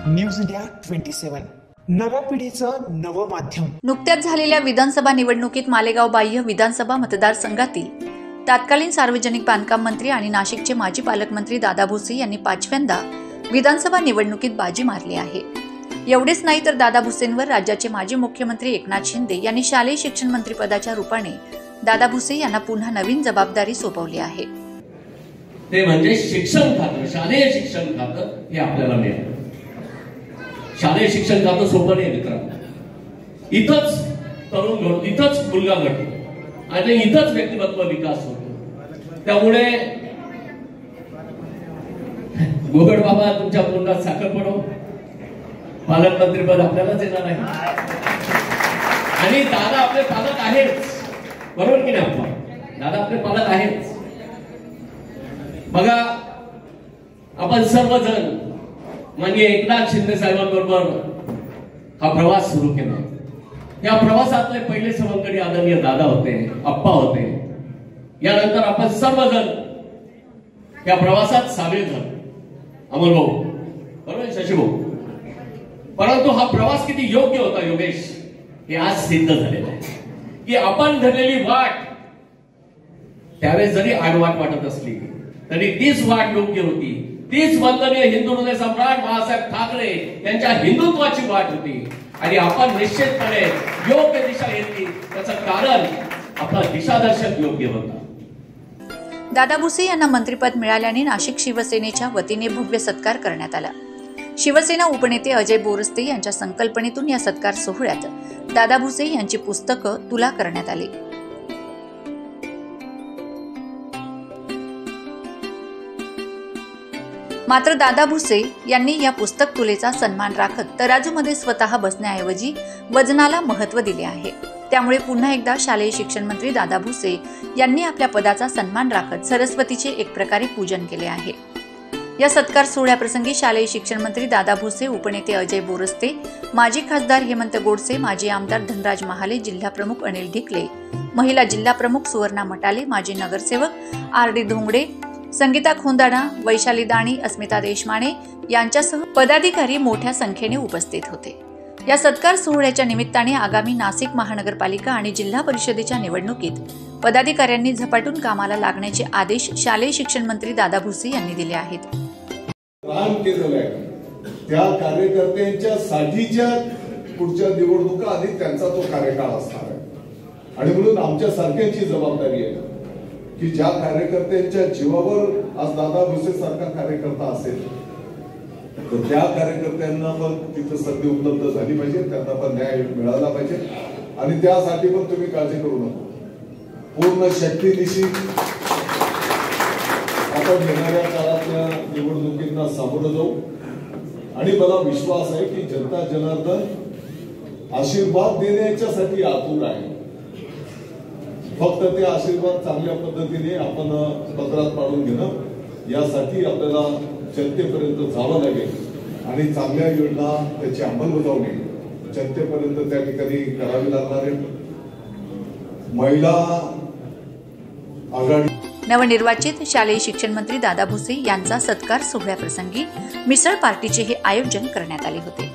News India 27 नव्या पिढीचं नवं माध्यम। नुकत्याच झालेल्या विधानसभा निवडणुकीत मालेगाव बाह्य विधानसभा मतदारसंघातील तत्कालीन सार्वजनिक बांधकाम मंत्री आणि नाशिकचे माजी पालकमंत्री दादा भुसे यांनी 5व्यांदा विधानसभा निवडणुकीत बाजी मारली आहे। एवढेच नाही तर दादा भुसेंवर राज्याचे माजी मुख्यमंत्री एकनाथ शिंदे यांनी शालेय शिक्षण मंत्री पदाच्या रूपाने दादा भुसे यांना पुन्हा नवीन जबाबदारी सोपवली आहे। ते म्हणजे शिक्षण खातं, शालेय शिक्षण खातं हे आपल्याला मिळालं। शालेय शिक्षण खातं सोपं नाही मित्रांनो, इथंच तरुण घडतो, इथंच मुलगा घडतो आणि इथंच व्यक्तिमत्व विकास होतो। त्यामुळे गोगड बाबा तुमच्या तोंडात साखर पडो, पालकमंत्री पद आपल्यालाच येणार आहे आणि दादा आपले पालक आहेच, बरोबर की नाही? आपण दादा आपले पालक आहेच। बघा, आपण सर्वजण म्हणजे एकनाथ शिंदे साहेबांबरोबर हा प्रवास सुरू केला। या प्रवासातले पहिले सवंगडी आदरणीय दादा होते, अप्पा होते। यानंतर आपण सर्वजण या प्रवासात सामील झालो, अमोल भाऊ बरोबर, शशी भाऊ। परंतु हा प्रवास किती योग्य होता योगेश, हे आज सिद्ध झालेलं आहे की आपण धरलेली वाट त्यावेळेस जरी आडवाट वाटत असली तरी तीच वाट योग्य होती। तीच वंदनीय हिंदू हृदय सम्राट बाळासाहेब ठाकरे यांच्या हिंदुत्वाची वाट होती आणि आपण निश्चितपणे योग्य दिशा घेतली। त्याचं कारण आपला दिशादर्शक योग्य होता। दादा भुसे यांना मंत्रिपद मिळाल्याने नाशिक शिवसेनेच्या वतीने भव्य सत्कार करण्यात आला। शिवसेना उपनेते अजय बोरस्ते यांच्या संकल्पनेतून या सत्कार सोहळ्यात दादा भुसे यांची पुस्तकं तुला करण्यात आली। मात्र दादा भुसे यांनी या पुस्तक तुलेचा सन्मान राखत तराजूमध्ये स्वतः बसण्याऐवजी वजनाला महत्त्व दिले आहे। त्यामुळे पुन्हा एकदा शालेय शिक्षण मंत्री दादा भुसे यांनी आपल्या पदाचा सन्मान राखत सरस्वतीचे एक प्रकारे पूजन केले आहे। या सत्कार सोहळ्याप्रसंगी शालेय शिक्षण मंत्री दादा भुसे, उपनेते अजय बोरस्ते, माजी खासदार हेमंत गोडसे, माजी आमदार धनराज महाले, जिल्हा प्रमुख अनिल ढिकले, महिला जिल्हा प्रमुख सुवर्णा मटाले, माजी नगरसेवक आर.डी. धोंगडे, संगीता खोंदाणा, वैशाली दाणी, अस्मिता देशमाने यांच्यासह पदाधिकारी मोठ्या संख्येने उपस्थित होते। या सत्कार सोहळ्याच्या निमित्ताने आगामी नाशिक महानगरपालिका आणि जिल्हा परिषदेच्या निवडणुकीत पदाधिकाऱ्यांनी झपाटून कामाला लागण्याचे आदेश शालेय शिक्षण मंत्री दादा भुसे यांनी दिले आहेत। त्या कार्यकर्त्यांच्या साठीच्या पुढच्या निवडणुका आधी त्यांचा तो कार्यकाळ असणार आहे आणि म्हणून आमच्या सारख्यांची जबाबदारी आहे की ज्या कार्यकर्त्यांच्या जीवावर आज दादा भुसे सारखा कार्यकर्ता असेल तर त्या कार्यकर्त्यांना पण तिथं संधी उपलब्ध झाली पाहिजे, त्यांना पण न्याय मिळाला पाहिजे आणि त्यासाठी पण तुम्ही काळजी करू नका। पूर्ण शक्तीनिशी आपण येणाऱ्या काळातल्या निवडणुकींना सामोरं जाऊ आणि मला विश्वास आहे की जनता जनार्दन आशीर्वाद देण्याच्यासाठी आतुर आहे। फक्त ते आशीर्वाद चांगल्या पद्धतीने आपण पत्रात पाडून घेणं यासाठी आपल्याला जनतेपर्यंत जावं लागेल आणि चांगल्या योजना त्याची अंमलबजावणी जनतेपर्यंत त्या ठिकाणी करावी लागणार आहे। महिला आघाडी नवनिर्वाचित शालेय शिक्षण मंत्री दादा भुसे यांचा सत्कार सोहळ्याप्रसंगी मिसळ पार्टीचे हे आयोजन करण्यात आले होते।